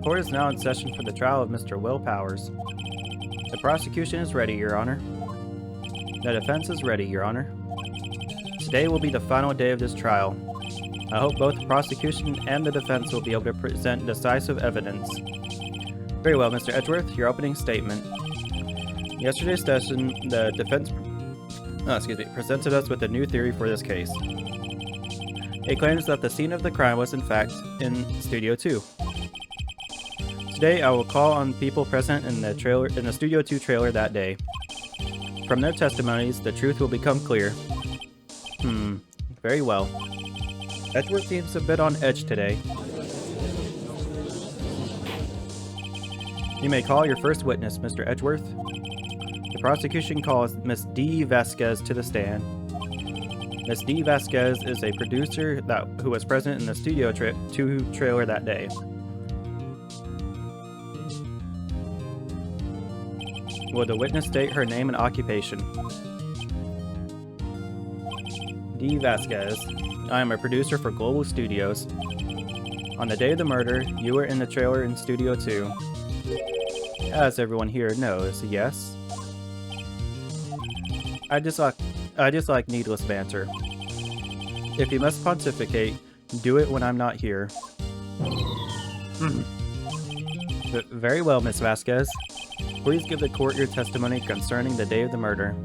Court is now in session for the trial of Mr. Will Powers. The prosecution is ready, Your Honor. The defense is ready, Your Honor. Today will be the final day of this trial. I hope both the prosecution and the defense will be able to present decisive evidence. Very well, Mr. Edgeworth, your opening statement. Yesterday's session, the defense presented us with a new theory for this case. It claims that the scene of the crime was in fact in Studio 2. Today, I will call on people present in the Studio 2 trailer that day. From their testimonies, the truth will become clear. Very well. Edgeworth seems a bit on edge today. You may call your first witness, Mr. Edgeworth. The prosecution calls Miss D. Vasquez to the stand. Miss D. Vasquez is a producer who was present in the Studio 2 trailer that day. Will the witness state her name and occupation? D. Vasquez. I am a producer for Global Studios. On the day of the murder, you were in the trailer in Studio 2. As everyone here knows, yes? I dislike needless banter. If you must pontificate, do it when I'm not here. Very well, Miss Vasquez. Please give the court your testimony concerning the day of the murder.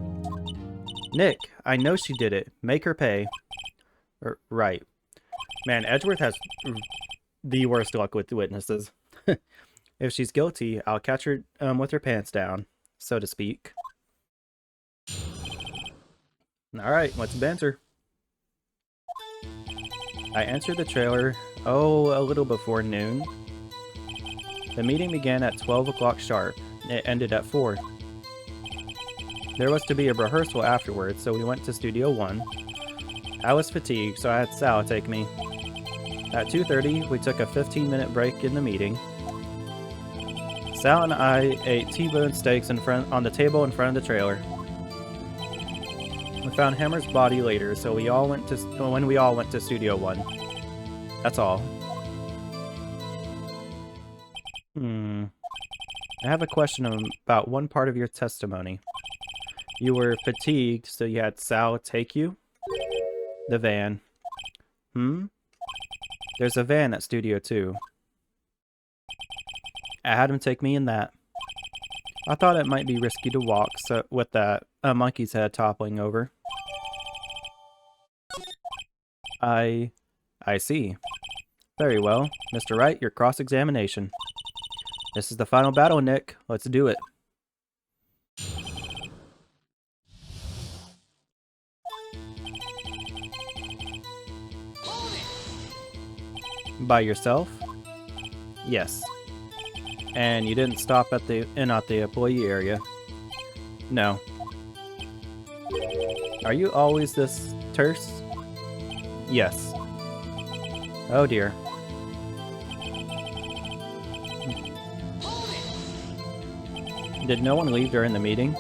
Nick, I know she did it. Make her pay. Right. Man, Edgeworth has the worst luck with the witnesses. If she's guilty, I'll catch her with her pants down, so to speak. Alright, let's banter. I entered the trailer, a little before noon. The meeting began at 12 o'clock sharp. It ended at 4. There was to be a rehearsal afterwards, so we went to Studio 1. I was fatigued, so I had Sal take me. At 2:30, we took a 15-minute break in the meeting. Sal and I ate T-bone steaks on the table in front of the trailer. We found Hammer's body later, so when we all went to Studio 1. That's all. I have a question about one part of your testimony. You were fatigued, so you had Sal take you? The van. There's a van at Studio 2. I had him take me in that. I thought it might be risky to walk with that monkey's head toppling over. I see. Very well. Mr. Wright, your cross-examination. This is the final battle, Nick. Let's do it. By yourself? Yes. And you didn't stop at the employee area? No. Are you always this terse? Yes. Oh dear. Did no one leave during the meeting?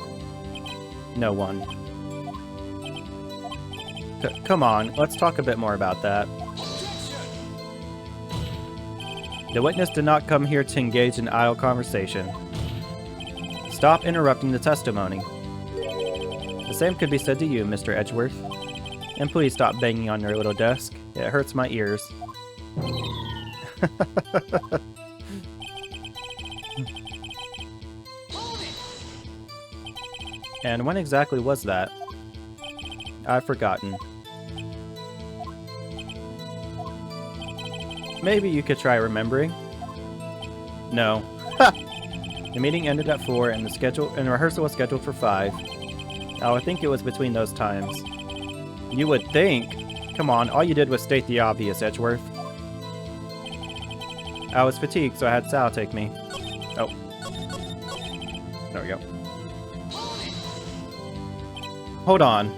No one. Come on, let's talk a bit more about that. The witness did not come here to engage in idle conversation. Stop interrupting the testimony. The same could be said to you, Mr. Edgeworth. And please stop banging on your little desk. It hurts my ears. And when exactly was that? I've forgotten. Maybe you could try remembering. No. The meeting ended at 4 and the rehearsal was scheduled for 5. I would think it was between those times. You would think? Come on, all you did was state the obvious, Edgeworth. I was fatigued, so I had Sal take me. Oh. There we go. Hold on.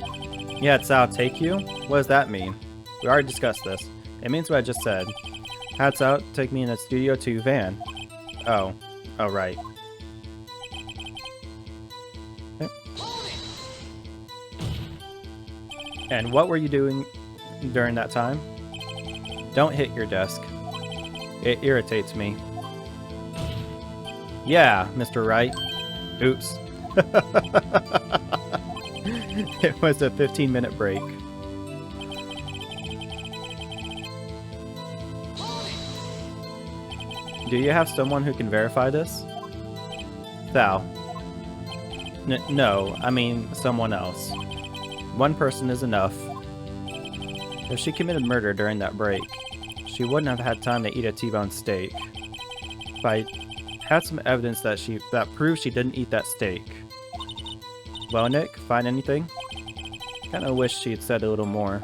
You had Sal take you? What does that mean? We already discussed this. It means what I just said. Had Sal take me in a Studio 2 van. Oh. Oh, right. Okay. And what were you doing during that time? Don't hit your desk. It irritates me. Yeah, Mr. Wright. Oops. It was a 15-minute break. Do you have someone who can verify this? Thou. No, I mean someone else. One person is enough. If she committed murder during that break, she wouldn't have had time to eat a T-bone steak. If I had some evidence that proves she didn't eat that steak. Well, Nick, find anything? Kinda wish she'd said a little more.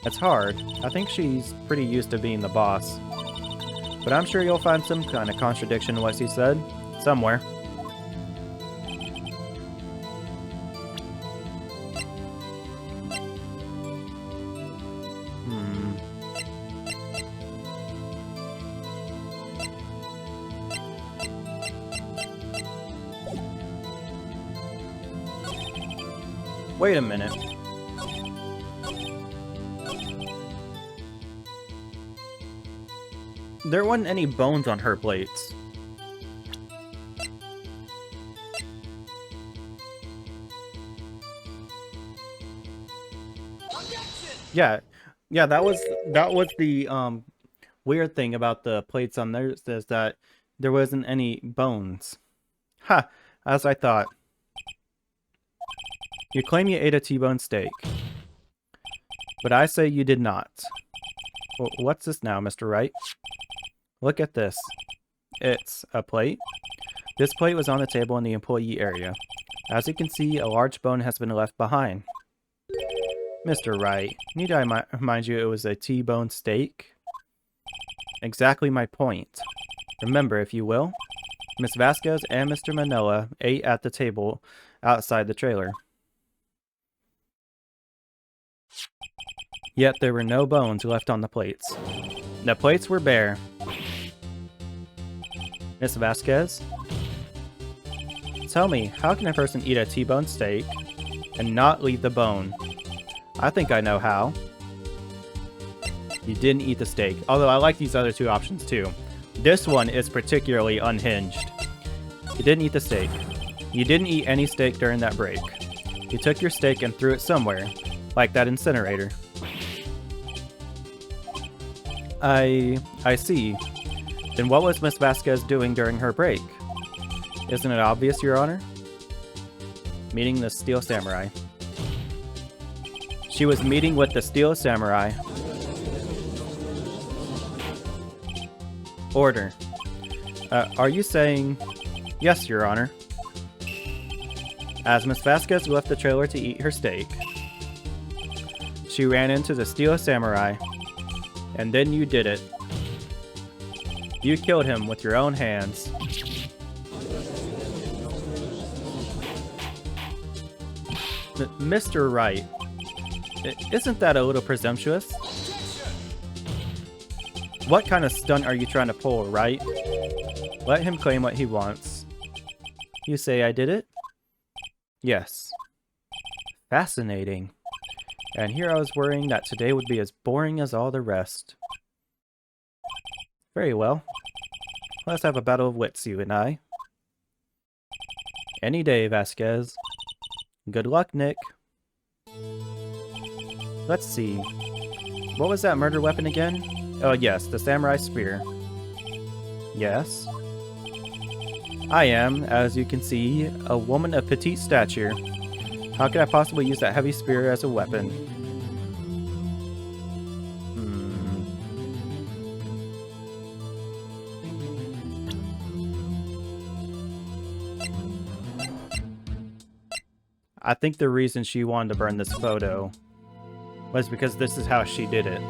It's hard. I think she's pretty used to being the boss. But I'm sure you'll find some kind of contradiction in what she said. Somewhere. Wait a minute. There wasn't any bones on her plates. Yeah, that was the weird thing about the plates on theirs, is that there wasn't any bones. Ha! As I thought. You claim you ate a T-bone steak, but I say you did not. What's this now, Mr. Wright? Look at this. It's a plate. This plate was on the table in the employee area. As you can see, a large bone has been left behind. Mr. Wright, need I remind you it was a T-bone steak? Exactly my point. Remember, if you will, Miss Vasquez and Mr. Manila ate at the table outside the trailer. Yet there were no bones left on the plates. The plates were bare. Miss Vasquez? Tell me, how can a person eat a T-bone steak and not leave the bone? I think I know how. You didn't eat the steak, although I like these other two options too. This one is particularly unhinged. You didn't eat the steak. You didn't eat any steak during that break. You took your steak and threw it somewhere, like that incinerator. I see. Then what was Miss Vasquez doing during her break? Isn't it obvious, Your Honor? Meeting the Steel Samurai. She was meeting with the Steel Samurai. Order. Are you saying... Yes, Your Honor. As Miss Vasquez left the trailer to eat her steak, she ran into the Steel Samurai, and then you did it. You killed him with your own hands. Mr. Wright, isn't that a little presumptuous? What kind of stunt are you trying to pull, Wright? Let him claim what he wants. You say I did it? Yes. Fascinating. And here I was worrying that today would be as boring as all the rest. Very well. Let's have a battle of wits, you and I. Any day, Vasquez. Good luck, Nick. Let's see. What was that murder weapon again? Oh yes, the samurai spear. Yes. I am, as you can see, a woman of petite stature. How could I possibly use that heavy spear as a weapon? I think the reason she wanted to burn this photo was because this is how she did it.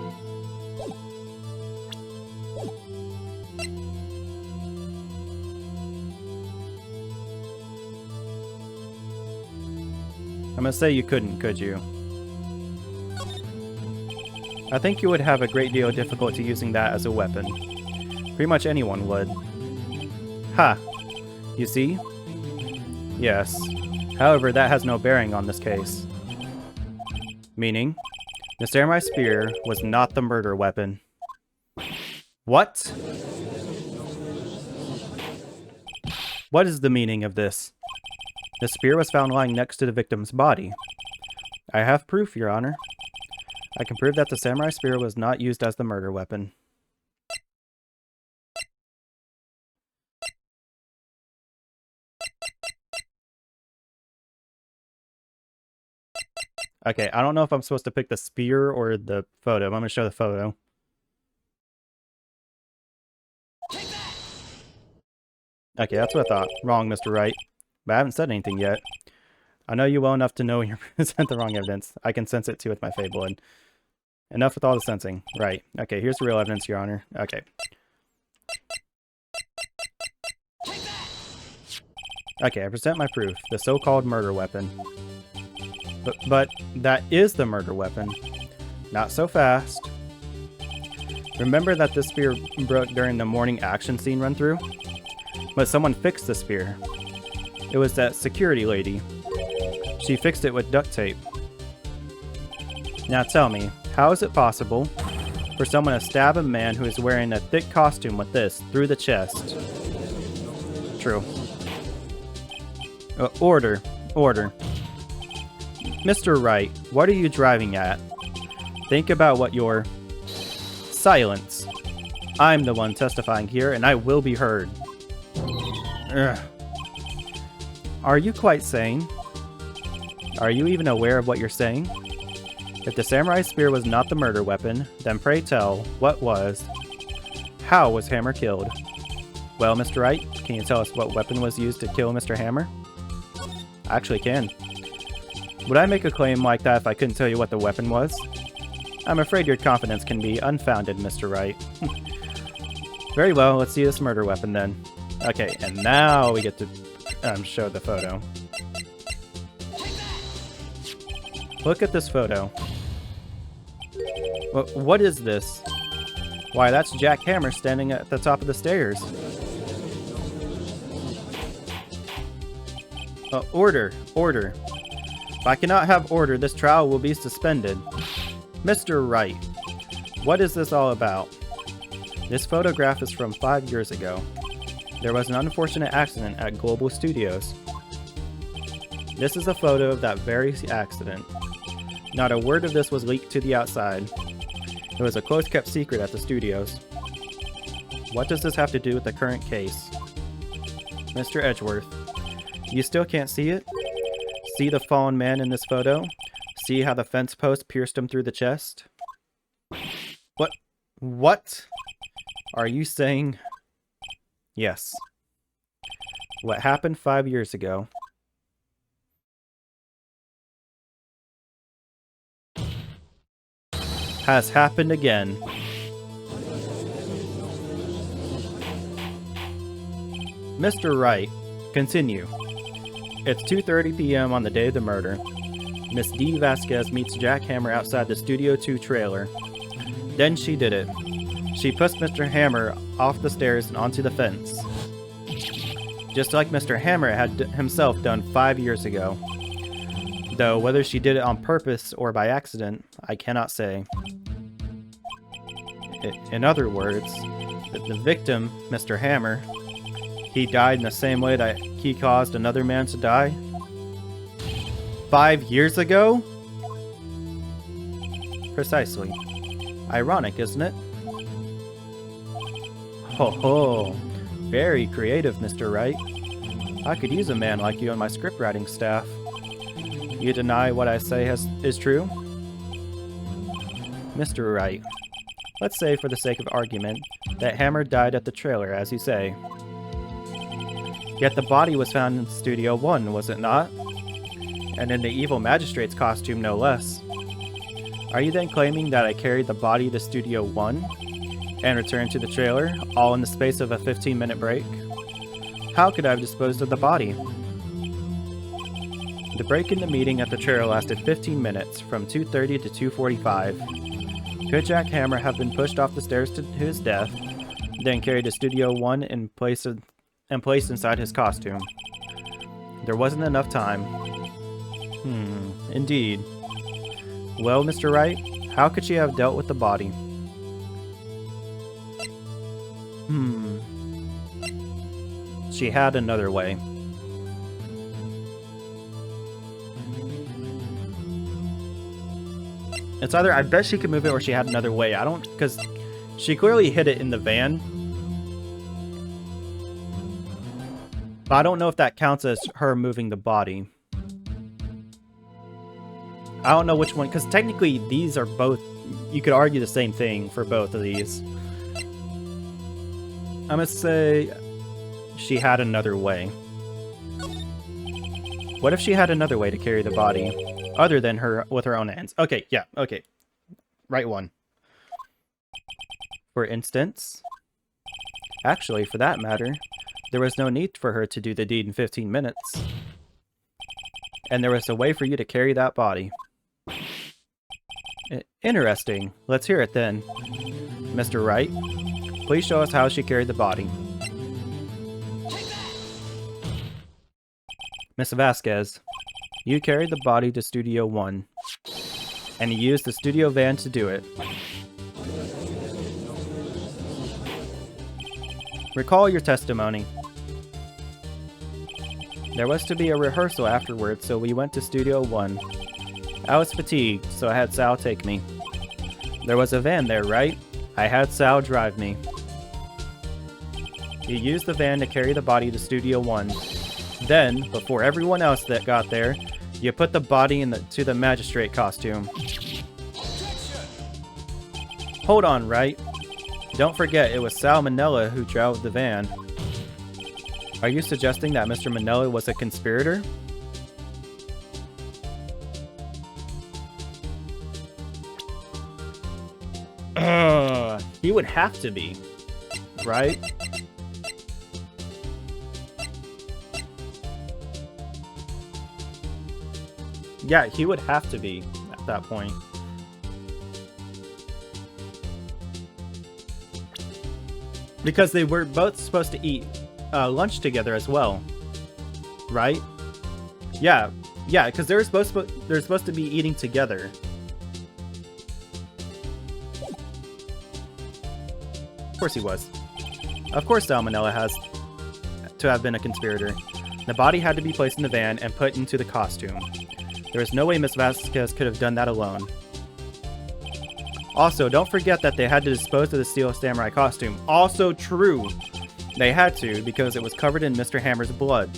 I'm gonna say you couldn't, could you? I think you would have a great deal of difficulty using that as a weapon. Pretty much anyone would. Ha! You see? Yes. However, that has no bearing on this case. Meaning, the samurai spear was not the murder weapon. What? What is the meaning of this? The spear was found lying next to the victim's body. I have proof, Your Honor. I can prove that the samurai spear was not used as the murder weapon. Okay, I don't know if I'm supposed to pick the spear or the photo. I'm going to show the photo. Okay, that's what I thought. Wrong, Mr. Wright. But I haven't said anything yet. I know you well enough to know when you present the wrong evidence. I can sense it too with my fable. And enough with all the sensing. Right. Okay, here's the real evidence, Your Honor. Okay. Okay, I present my proof. The so-called murder weapon. But that is the murder weapon. Not so fast. Remember that this spear broke during the morning action scene run-through? But someone fixed the spear. It was that security lady. She fixed it with duct tape. Now tell me, how is it possible for someone to stab a man who is wearing a thick costume with this through the chest? True. Order. Mr. Wright, what are you driving at? Think about what you're... Silence. I'm the one testifying here, and I will be heard. Ugh. Are you quite sane? Are you even aware of what you're saying? If the samurai spear was not the murder weapon, then pray tell, what was? How was Hammer killed? Well, Mr. Wright, can you tell us what weapon was used to kill Mr. Hammer? I actually can. Would I make a claim like that if I couldn't tell you what the weapon was? I'm afraid your confidence can be unfounded, Mr. Wright. Very well, let's see this murder weapon then. Okay, and now we get to show the photo. Look at this photo. What is this? Why, that's Jack Hammer standing at the top of the stairs. Order. If I cannot have order, this trial will be suspended. Mr. Wright, what is this all about? This photograph is from 5 years ago. There was an unfortunate accident at Global Studios. This is a photo of that very accident. Not a word of this was leaked to the outside. It was a close-kept secret at the studios. What does this have to do with the current case? Mr. Edgeworth, you still can't see it? See the fallen man in this photo? See how the fence post pierced him through the chest? What? Are you saying... Yes. What happened 5 years ago has happened again. Mr. Wright, continue. It's 2:30 p.m. on the day of the murder. Miss D. Vasquez meets Jack Hammer outside the Studio 2 trailer. Then she did it. She pushed Mr. Hammer off the stairs and onto the fence. Just like Mr. Hammer had himself done 5 years ago. Though whether she did it on purpose or by accident, I cannot say. In other words, the victim, Mr. Hammer, he died in the same way that he caused another man to die? 5 years ago? Precisely. Ironic, isn't it? Ho ho! Very creative, Mr. Wright. I could use a man like you on my script writing staff. You deny what I say is true? Mr. Wright, let's say for the sake of argument that Hammer died at the trailer, as you say. Yet the body was found in Studio 1, was it not? And in the evil magistrate's costume, no less. Are you then claiming that I carried the body to Studio 1 and returned to the trailer, all in the space of a 15-minute break? How could I have disposed of the body? The break in the meeting at the trailer lasted 15 minutes, from 2:30 to 2:45. Could Jack Hammer have been pushed off the stairs to his death, then carried to Studio 1 and placed inside his costume? There wasn't enough time. Indeed. Well, Mr. Wright, how could she have dealt with the body? she had another way. It's either I bet she could move it or she had another way. I don't, because she clearly hid it in the van. But I don't know if that counts as her moving the body. I don't know which one, because technically these are both, you could argue the same thing for both of these. I'm gonna say she had another way. What if she had another way to carry the body, other than her with her own hands? Okay, yeah, okay. Right one. For instance, actually, for that matter, there was no need for her to do the deed in 15 minutes. And there was a way for you to carry that body. Interesting. Let's hear it then. Mr. Wright, please show us how she carried the body. Miss Vasquez, you carried the body to Studio 1, and you used the studio van to do it. Recall your testimony. There was to be a rehearsal afterwards, so we went to Studio 1. I was fatigued, so I had Sal take me. There was a van there, right? I had Sal drive me. You used the van to carry the body to Studio 1. Then, before everyone else that got there, you put the body into the magistrate costume. Hold on, Wright. Don't forget, it was Sal Manella who drove the van. Are you suggesting that Mr. Manella was a conspirator? He would have to be, right? Yeah, he would have to be at that point. Because they were both supposed to eat lunch together as well, right? Yeah, because they're supposed to be eating together. Of course he was. Of course Salmonella has to have been a conspirator. The body had to be placed in the van and put into the costume. There was no way Miss Vasquez could have done that alone. Also, don't forget that they had to dispose of the Steel Samurai costume. Also true. They had to, because it was covered in Mr. Hammer's blood.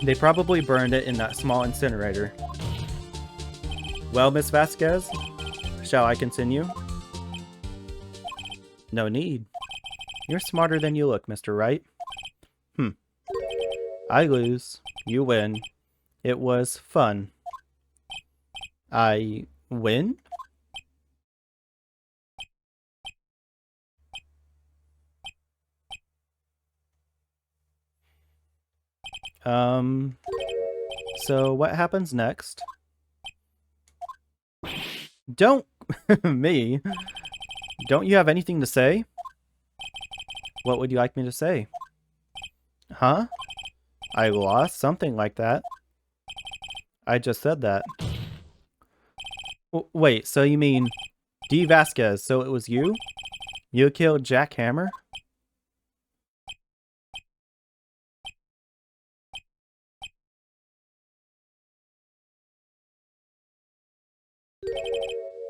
They probably burned it in that small incinerator. Well, Miss Vasquez, shall I continue? No need. You're smarter than you look, Mr. Wright. I lose. You win. It was fun. I win? So what happens next? Don't me. Don't you have anything to say? What would you like me to say? Huh? I lost? Something like that. I just said that. Wait, so you mean D. Vasquez, so it was you? You killed Jack Hammer?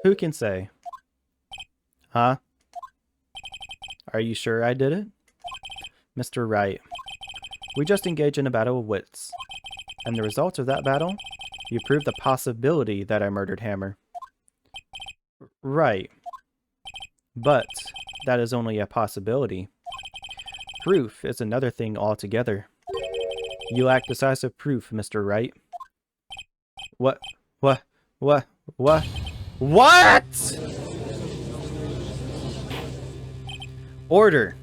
Who can say? Huh? Are you sure I did it? Mr. Wright, we just engaged in a battle of wits. And the result of that battle? You proved the possibility that I murdered Hammer. Right. But that is only a possibility. Proof is another thing altogether. You lack decisive proof, Mr. Wright. What? Order!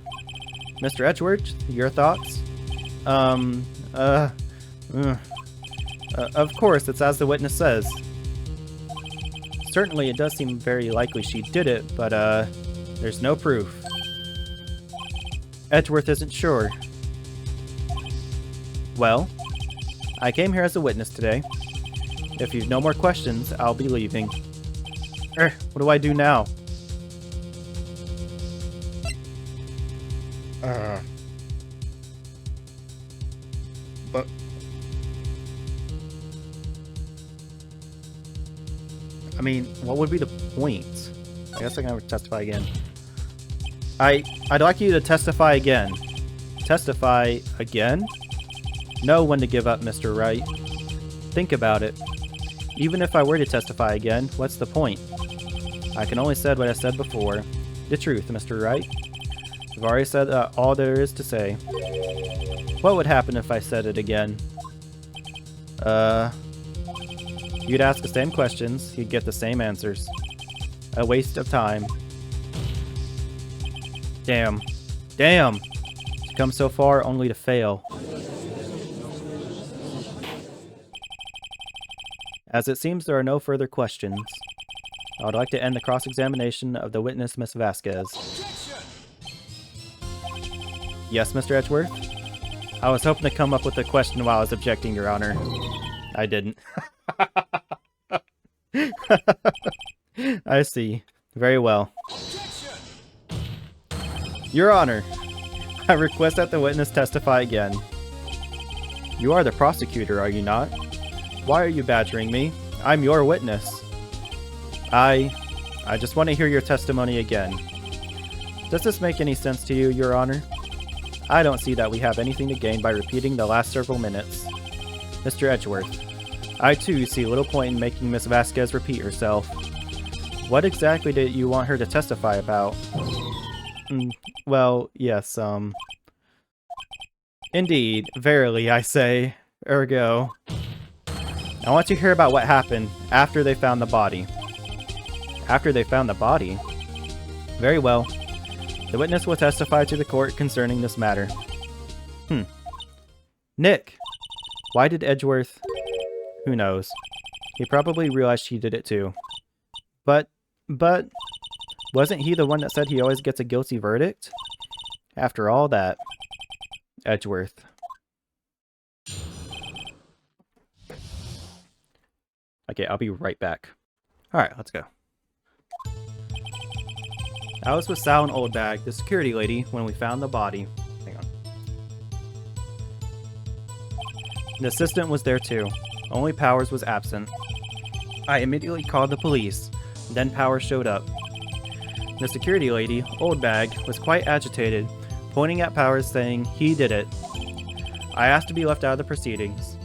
Mr. Edgeworth, your thoughts? Of course, it's as the witness says. Certainly, it does seem very likely she did it, but, there's no proof. Edgeworth isn't sure. Well, I came here as a witness today. If you've no more questions, I'll be leaving. What do I do now? mean, what would be the point? I guess I can never testify again. I'd like you to testify again. Testify again? Know when to give up, Mr. Wright. Think about it. Even if I were to testify again, what's the point? I can only say what I said before. The truth, Mr. Wright. I've already said all there is to say. What would happen if I said it again? You'd ask the same questions, you'd get the same answers. A waste of time. Damn. Damn! To come so far only to fail. As it seems there are no further questions, I would like to end the cross-examination of the witness, Miss Vasquez. Yes, Mr. Edgeworth? I was hoping to come up with a question while I was objecting, Your Honor. I didn't. I see. Very well. Your Honor, I request that the witness testify again. You are the prosecutor, are you not? Why are you badgering me? I'm your witness. I just want to hear your testimony again. Does this make any sense to you, Your Honor? I don't see that we have anything to gain by repeating the last several minutes. Mr. Edgeworth, I too see little point in making Miss Vasquez repeat herself. What exactly did you want her to testify about? Well, yes, Indeed, verily, I say. Ergo. I want to hear about what happened after they found the body. After they found the body? Very well. The witness will testify to the court concerning this matter. Nick! Why did Edgeworth... Who knows. He probably realized she did it too. But... Wasn't he the one that said he always gets a guilty verdict? After all that... Edgeworth. Okay, I'll be right back. Alright, let's go. I was with Sal and Oldbag, the security lady, when we found the body. Hang on. The assistant was there too. Only Powers was absent. I immediately called the police. Then Powers showed up. The security lady, Oldbag, was quite agitated, pointing at Powers saying he did it. I asked to be left out of the proceedings.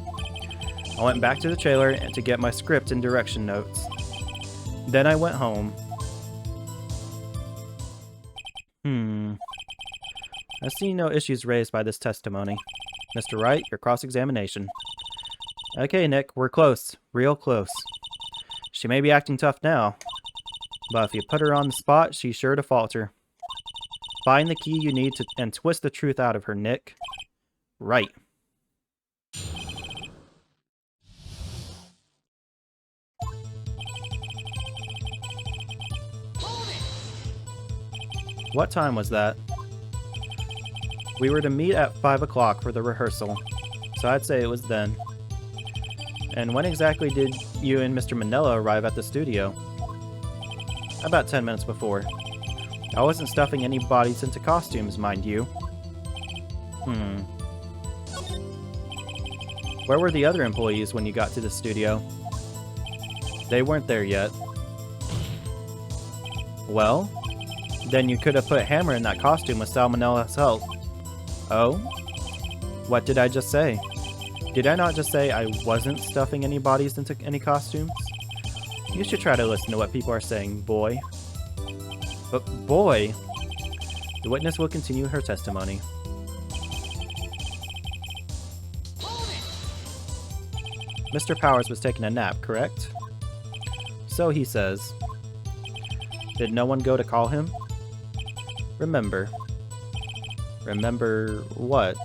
I went back to the trailer to get my script and direction notes. Then I went home. I see no issues raised by this testimony. Mr. Wright, your cross-examination. Okay, Nick, we're close. Real close. She may be acting tough now, but if you put her on the spot, she's sure to falter. Find the key you need to and twist the truth out of her, Nick. Right. What time was that? We were to meet at 5 o'clock for the rehearsal, so I'd say it was then. And when exactly did you and Mr. Manella arrive at the studio? About 10 minutes before. I wasn't stuffing any bodies into costumes, mind you. Where were the other employees when you got to the studio? They weren't there yet. Well, then you could have put Hammer in that costume with Salmonella's help. Oh? What did I just say? Did I not just say I wasn't stuffing any bodies into any costumes? You should try to listen to what people are saying, boy. But boy! The witness will continue her testimony. Mr. Powers was taking a nap, correct? So he says. Did no one go to call him? Remember. Remember what?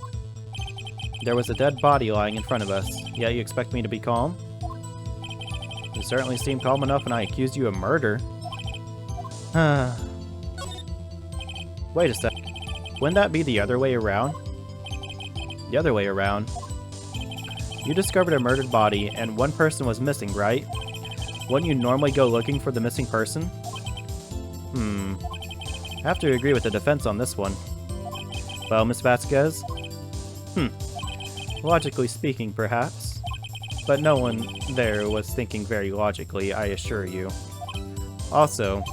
There was a dead body lying in front of us, yet you expect me to be calm? You certainly seemed calm enough when I accused you of murder. Wait a sec. Wouldn't that be the other way around? The other way around. You discovered a murdered body, and one person was missing, right? Wouldn't you normally go looking for the missing person? I have to agree with the defense on this one. Well, Miss Vasquez? Logically speaking, perhaps. But no one there was thinking very logically, I assure you. Also,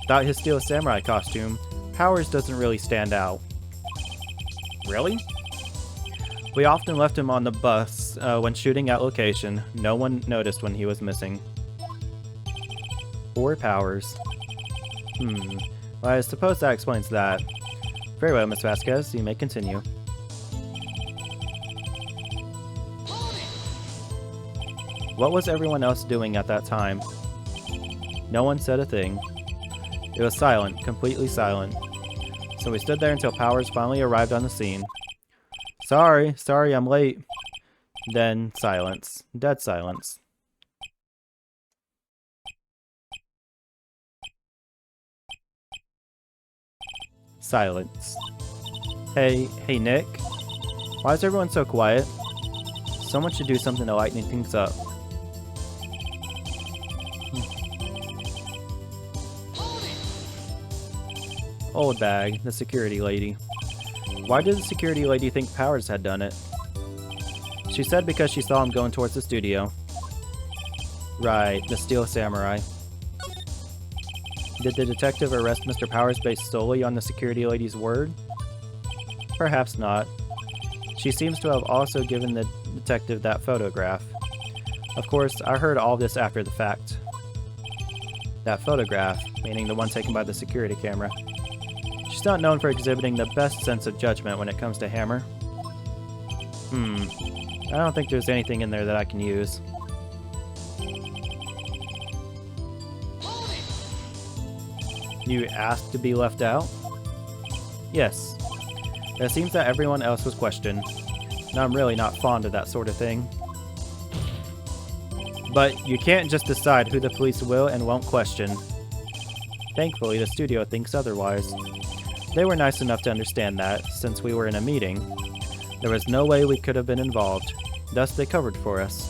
without his Steel Samurai costume, Powers doesn't really stand out. Really? We often left him on the bus when shooting at location. No one noticed when he was missing. Poor Powers. Well, I suppose that explains that. Very well, Miss Vasquez, you may continue. What was everyone else doing at that time? No one said a thing. It was silent, completely silent. So we stood there until Powers finally arrived on the scene. Sorry, I'm late. Then silence. Dead silence. Silence. Hey, Nick? Why is everyone so quiet? Someone should do something to lighten things up. Old bag, the security lady. Why did the security lady think Powers had done it? She said because she saw him going towards the studio. Right, the Steel Samurai. Did the detective arrest Mr. Powers based solely on the security lady's word? Perhaps not. She seems to have also given the detective that photograph. Of course, I heard all this after the fact. That photograph, meaning the one taken by the security camera. She's not known for exhibiting the best sense of judgment when it comes to Hammer. I don't think there's anything in there that I can use. You asked to be left out? Yes. It seems that everyone else was questioned, and I'm really not fond of that sort of thing. But you can't just decide who the police will and won't question. Thankfully, the studio thinks otherwise. They were nice enough to understand that, since we were in a meeting, there was no way we could have been involved. Thus, they covered for us.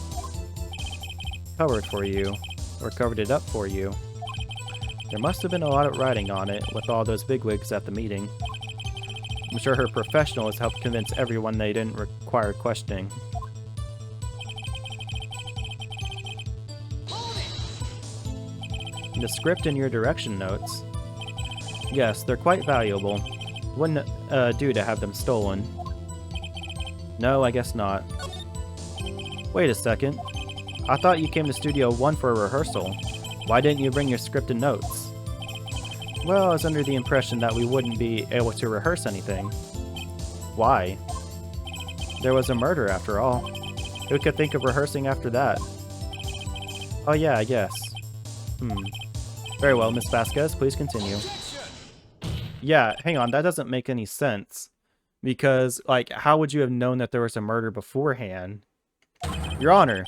Covered for you. Or covered it up for you. There must have been a lot of writing on it, with all those bigwigs at the meeting. I'm sure her professionals helped convince everyone they didn't require questioning. The script and your direction notes. Yes, they're quite valuable. Wouldn't do to have them stolen. No, I guess not. Wait a second. I thought you came to Studio 1 for a rehearsal. Why didn't you bring your script and notes? Well, I was under the impression that we wouldn't be able to rehearse anything. Why? There was a murder after all. Who could think of rehearsing after that? Oh yeah, I guess. Very well, Miss Vasquez, please continue. Yeah, hang on, that doesn't make any sense. Because, like, how would you have known that there was a murder beforehand? Your Honor,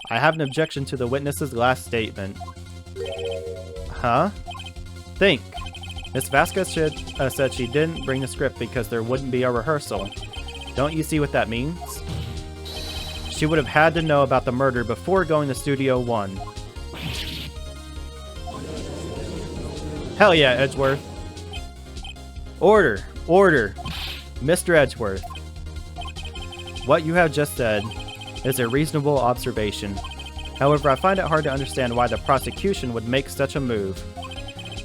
I have an objection to the witness's last statement. Huh? Think. Miss Vasquez said she didn't bring the script because there wouldn't be a rehearsal. Don't you see what that means? She would have had to know about the murder before going to Studio 1. Hell yeah, Edgeworth. Order! Order! Mr. Edgeworth. What you have just said is a reasonable observation. However, I find it hard to understand why the prosecution would make such a move.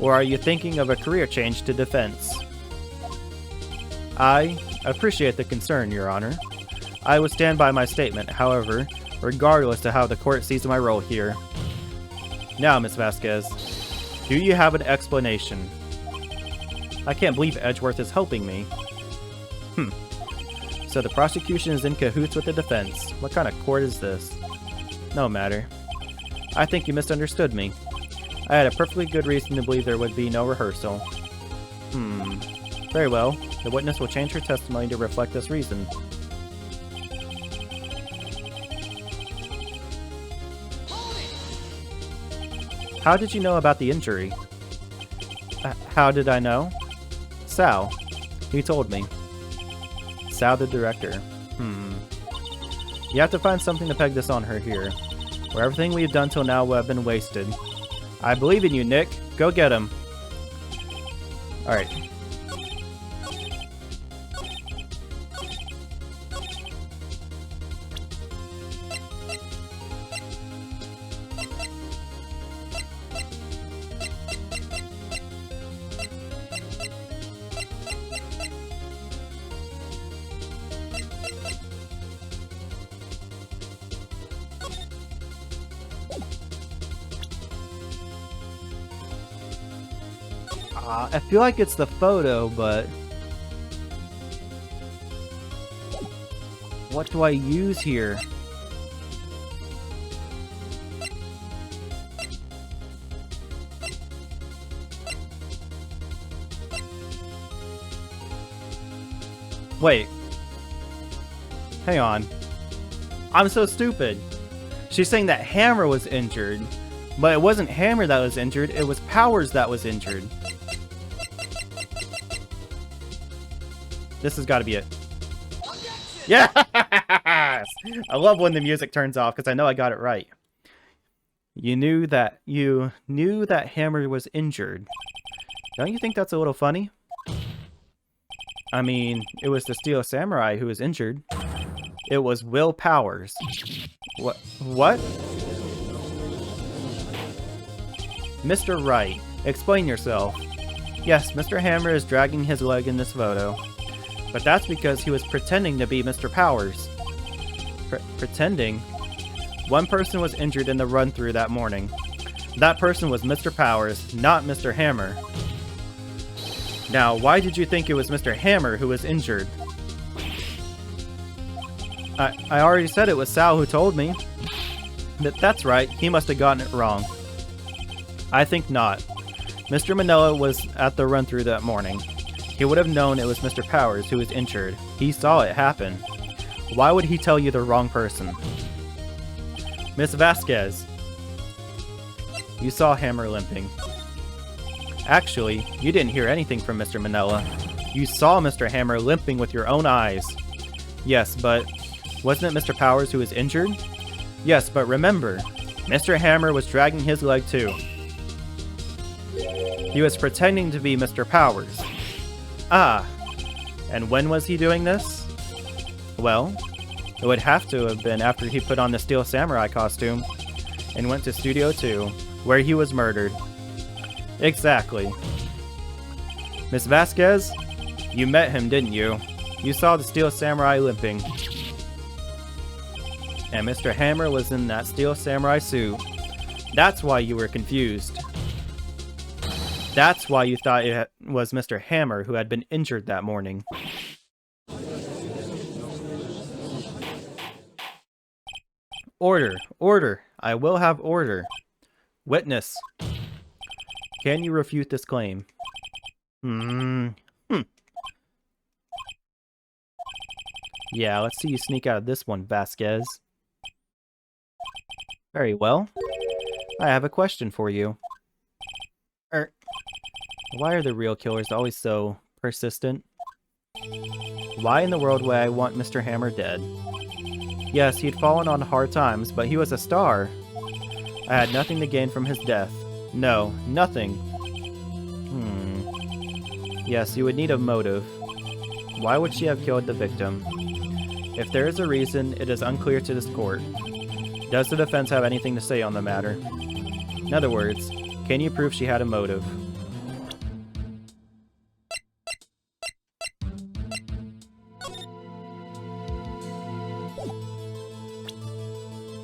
Or are you thinking of a career change to defense? I appreciate the concern, Your Honor. I would stand by my statement, however, regardless of how the court sees my role here. Now, Miss Vasquez, do you have an explanation? I can't believe Edgeworth is helping me. So the prosecution is in cahoots with the defense. What kind of court is this? No matter. I think you misunderstood me. I had a perfectly good reason to believe there would be no rehearsal. Very well. The witness will change her testimony to reflect this reason. How did you know about the injury? How did I know? Sal. He told me. Sal the director. You have to find something to peg this on her here, where everything we've done till now will have been wasted. I believe in you, Nick. Go get him. Alright. I feel like it's the photo, but... what do I use here? Wait. Hang on. I'm so stupid. She's saying that Hammer was injured, but it wasn't Hammer that was injured, it was Powers that was injured. This has got to be it. Yes! I love when the music turns off because I know I got it right. You knew that Hammer was injured. Don't you think that's a little funny? I mean, it was the Steel Samurai who was injured. It was Will Powers. What? Mr. Wright, explain yourself. Yes, Mr. Hammer is dragging his leg in this photo. But that's because he was pretending to be Mr. Powers. Pretending? One person was injured in the run-through that morning. That person was Mr. Powers, not Mr. Hammer. Now, why did you think it was Mr. Hammer who was injured? I already said it was Sal who told me. That's right, he must have gotten it wrong. I think not. Mr. Manila was at the run-through that morning. He would have known it was Mr. Powers who was injured. He saw it happen. Why would he tell you the wrong person? Miss Vasquez. You saw Hammer limping. Actually, you didn't hear anything from Mr. Manila. You saw Mr. Hammer limping with your own eyes. Yes, but wasn't it Mr. Powers who was injured? Yes, but remember, Mr. Hammer was dragging his leg too. He was pretending to be Mr. Powers. Ah, and when was he doing this? Well, it would have to have been after he put on the Steel Samurai costume and went to Studio 2, where he was murdered. Exactly. Miss Vasquez, you met him, didn't you? You saw the Steel Samurai limping. And Mr. Hammer was in that Steel Samurai suit. That's why you were confused. That's why you thought it was Mr. Hammer who had been injured that morning. Order! Order! I will have order. Witness. Can you refute this claim? Yeah, let's see you sneak out of this one, Vasquez. Very well. I have a question for you. Why are the real killers always so persistent? Why in the world would I want Mr. Hammer dead? Yes, he'd fallen on hard times, but he was a star. I had nothing to gain from his death. No, nothing. Yes, you would need a motive. Why would she have killed the victim? If there is a reason, it is unclear to this court. Does the defense have anything to say on the matter? In other words, can you prove she had a motive?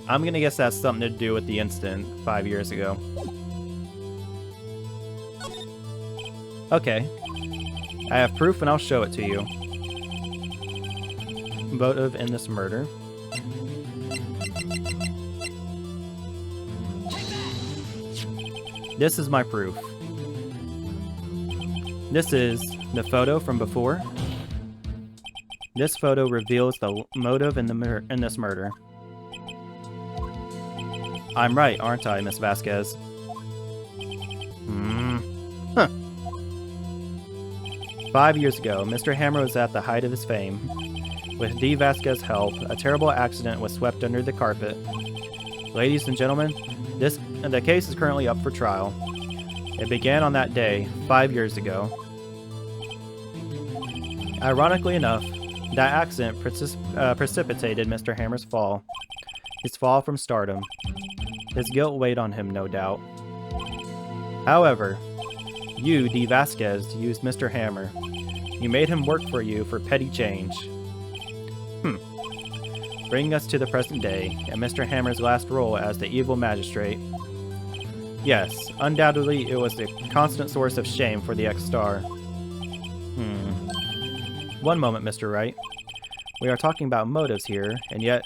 I'm gonna guess that's something to do with the incident 5 years ago. Okay. I have proof and I'll show it to you. Motive in this murder. This is my proof. This is the photo from before. This photo reveals the motive in this murder. I'm right, aren't I, Miss Vasquez? Huh. 5 years ago, Mr. Hammer was at the height of his fame. With D. Vasquez's help, a terrible accident was swept under the carpet. Ladies and gentlemen, the case is currently up for trial. It began on that day, 5 years ago. Ironically enough, that accident precipitated Mr. Hammer's fall. His fall from stardom. His guilt weighed on him, no doubt. However, you, D. Vasquez, used Mr. Hammer. You made him work for you for petty change. Bringing us to the present day, and Mr. Hammer's last role as the evil magistrate. Yes, undoubtedly it was a constant source of shame for the ex-star. One moment, Mr. Wright. We are talking about motives here, and yet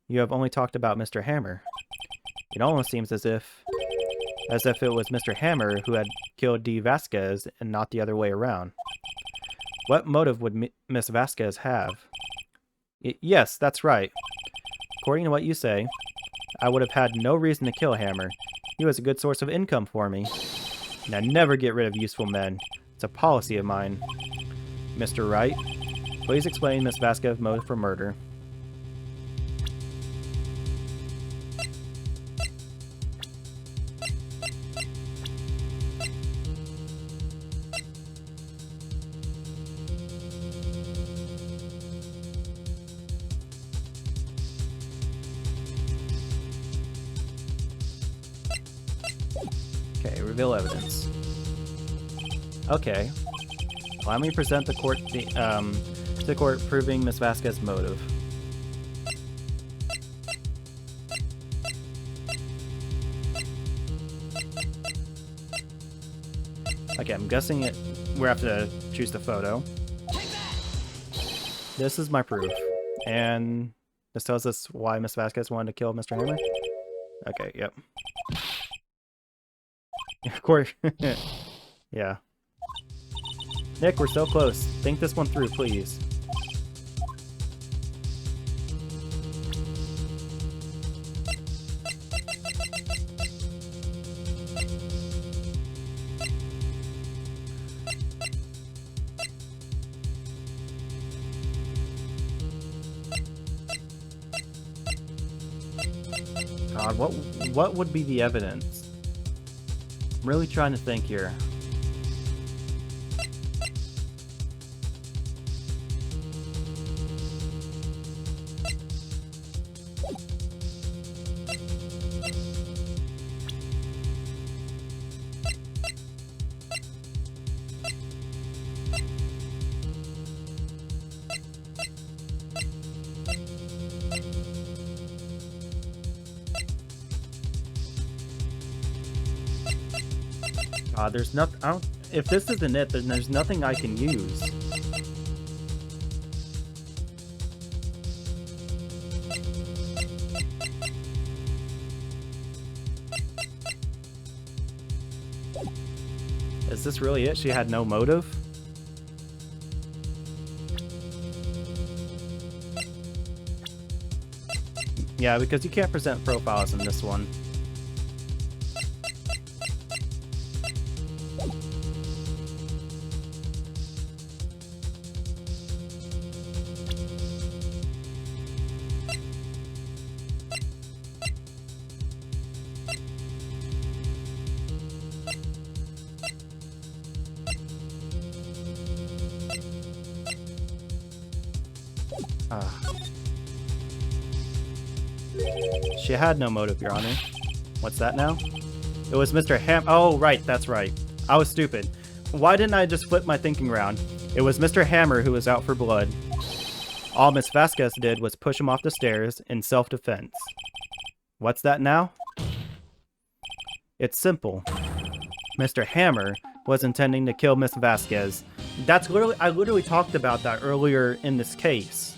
you have only talked about Mr. Hammer. It almost seems as if it was Mr. Hammer who had killed D. Vasquez and not the other way around. What motive would Miss Vasquez have? Yes, that's right. According to what you say, I would have had no reason to kill Hammer. He was a good source of income for me. And I never get rid of useful men. It's a policy of mine. Mr. Wright, please explain Miss Vasquez's motive for murder. Okay, reveal evidence. Okay. Allow me to present the court to the court proving Miss Vasquez's motive. Okay, I'm guessing we have to choose the photo. This is my proof. And this tells us why Miss Vasquez wanted to kill Mr. Hammer. Okay, yep. Of course. Yeah. Nick, we're so close. Think this one through, please. God, what would be the evidence? I'm really trying to think here. There's nothing. If this isn't it, then there's nothing I can use. Is this really it? She had no motive? Yeah, because you can't present profiles in this one. She had no motive, Your Honor. What's that now? It was Mr. Oh, right, that's right. I was stupid. Why didn't I just flip my thinking around? It was Mr. Hammer who was out for blood. All Miss Vasquez did was push him off the stairs in self-defense. What's that now? It's simple. Mr. Hammer was intending to kill Miss Vasquez. I literally talked about that earlier in this case.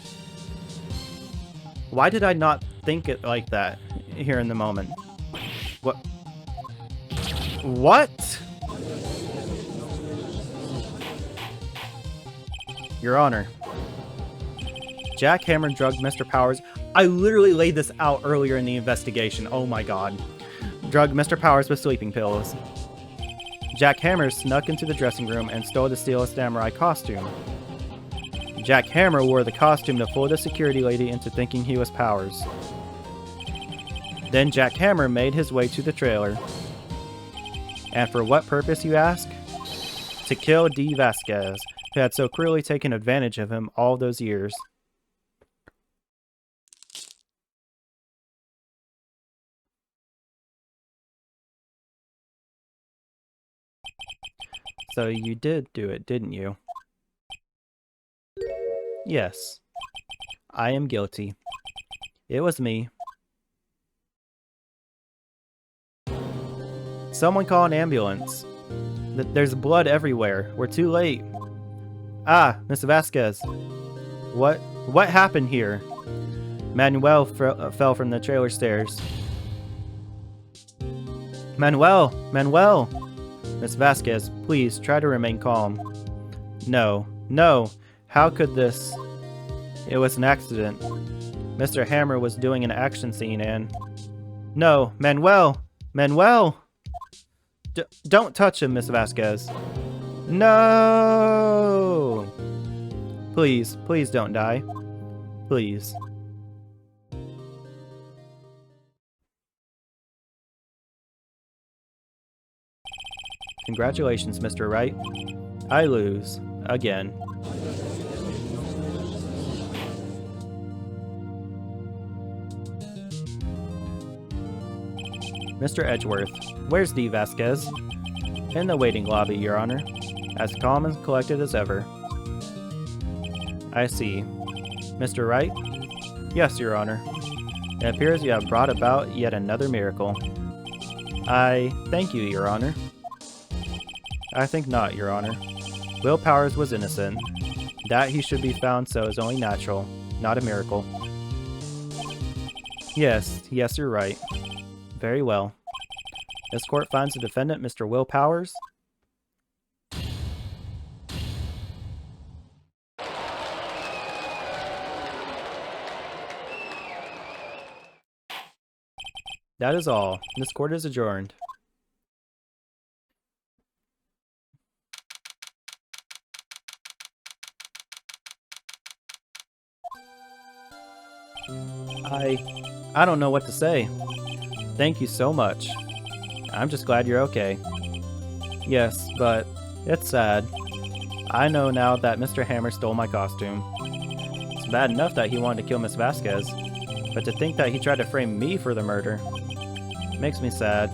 Why did I not think it like that here in the moment? What? What? Your Honor. Jack Hammer drugged Mr. Powers. I literally laid this out earlier in the investigation. Oh my god. Drugged Mr. Powers with sleeping pills. Jack Hammer snuck into the dressing room and stole the Steel Samurai costume. Jack Hammer wore the costume to fool the security lady into thinking he was Powers. Then Jack Hammer made his way to the trailer. And for what purpose, you ask? To kill D. Vasquez, who had so cruelly taken advantage of him all those years. So you did do it, didn't you? Yes. I am guilty. It was me. Someone call an ambulance. There's blood everywhere. We're too late. Ah, Miss Vasquez. What happened here? Manuel fell from the trailer stairs. Manuel! Manuel! Miss Vasquez, please try to remain calm. No. No! How could this? It was an accident. Mr. Hammer was doing an action scene and... No! Manuel! Manuel! Don't touch him, Miss Vasquez. No! Please, please don't die. Please. Congratulations, Mr. Wright. I lose. Again. Mr. Edgeworth, where's D. Vasquez? In the waiting lobby, Your Honor. As calm and collected as ever. I see. Mr. Wright? Yes, Your Honor. It appears you have brought about yet another miracle. I thank you, Your Honor. I think not, Your Honor. Will Powers was innocent. That he should be found so is only natural, not a miracle. Yes, you're right. Very well. This court finds the defendant, Mr. Will Powers. That is all. This court is adjourned. I don't know what to say. Thank you so much. I'm just glad you're okay. Yes, but it's sad. I know now that Mr. Hammer stole my costume. It's bad enough that he wanted to kill Miss Vasquez, but to think that he tried to frame me for the murder makes me sad.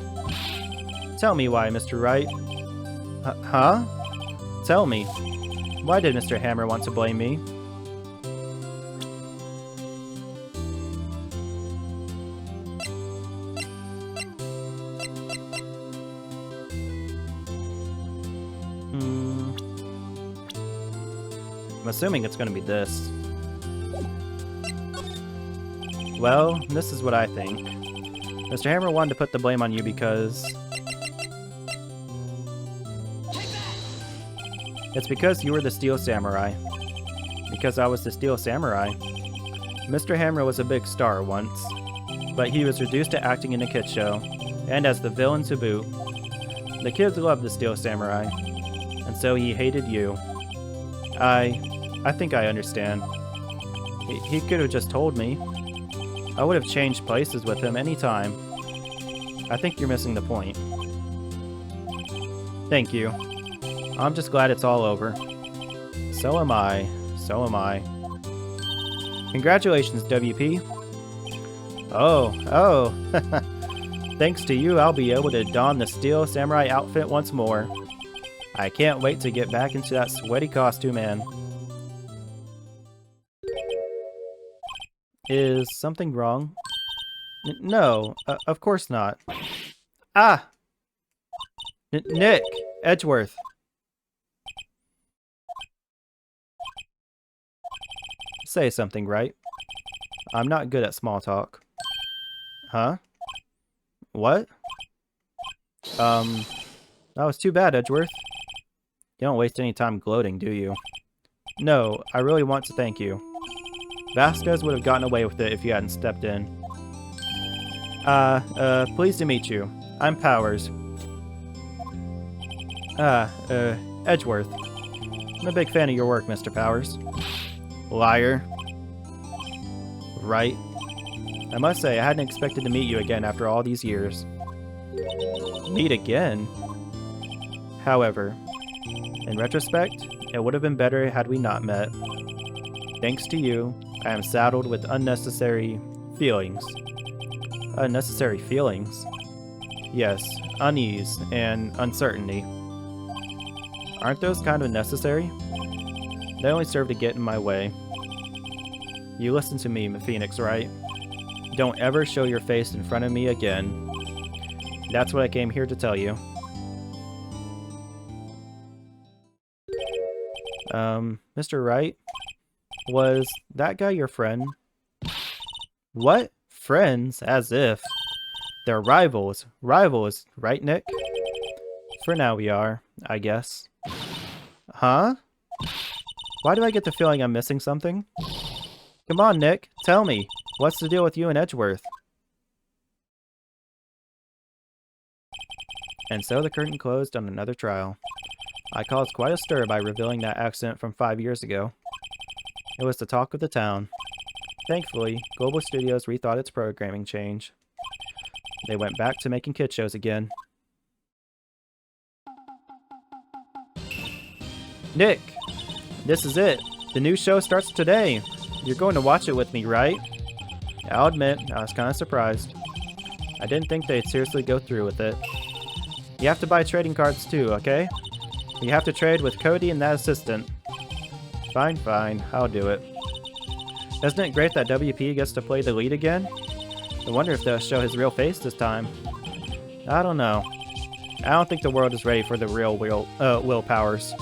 Tell me why, Mr. Wright. Huh? Tell me. Why did Mr. Hammer want to blame me? I'm assuming it's going to be this. Well, this is what I think. Mr. Hammer wanted to put the blame on you because... It's because you were the Steel Samurai. Because I was the Steel Samurai. Mr. Hammer was a big star once, but he was reduced to acting in a kid show, and as the villain to boot. The kids loved the Steel Samurai, and so he hated you. I think I understand. He could have just told me. I would have changed places with him any time. I think you're missing the point. Thank you. I'm just glad it's all over. So am I. So am I. Congratulations, WP. Oh. Thanks to you, I'll be able to don the Steel Samurai outfit once more. I can't wait to get back into that sweaty costume and... Is something wrong? No, of course not. Ah! Nick! Edgeworth! Say something, Wright. I'm not good at small talk. Huh? What? That was too bad, Edgeworth. You don't waste any time gloating, do you? No, I really want to thank you. Vasquez would have gotten away with it if you hadn't stepped in. Pleased to meet you. I'm Powers. Edgeworth. I'm a big fan of your work, Mr. Powers. Liar. Right. I must say, I hadn't expected to meet you again after all these years. Meet again? However, in retrospect, it would have been better had we not met. Thanks to you, I am saddled with unnecessary feelings. Unnecessary feelings? Yes, unease and uncertainty. Aren't those kind of necessary? They only serve to get in my way. You listen to me, Phoenix, right? Don't ever show your face in front of me again. That's what I came here to tell you. Mr. Wright? Was that guy your friend? What? Friends? As if. They're rivals. Rivals, right, Nick? For now we are, I guess. Huh? Why do I get the feeling I'm missing something? Come on, Nick. Tell me. What's the deal with you and Edgeworth? And so the curtain closed on another trial. I caused quite a stir by revealing that accident from 5 years ago. It was the talk of the town. Thankfully, Global Studios rethought its programming change. They went back to making kid shows again. Nick! This is it! The new show starts today! You're going to watch it with me, right? I'll admit, I was kind of surprised. I didn't think they'd seriously go through with it. You have to buy trading cards too, okay? You have to trade with Cody and that assistant. Fine, fine, I'll do it. Isn't it great that WP gets to play the lead again? I wonder if they'll show his real face this time. I don't know. I don't think the world is ready for the real Will Powers.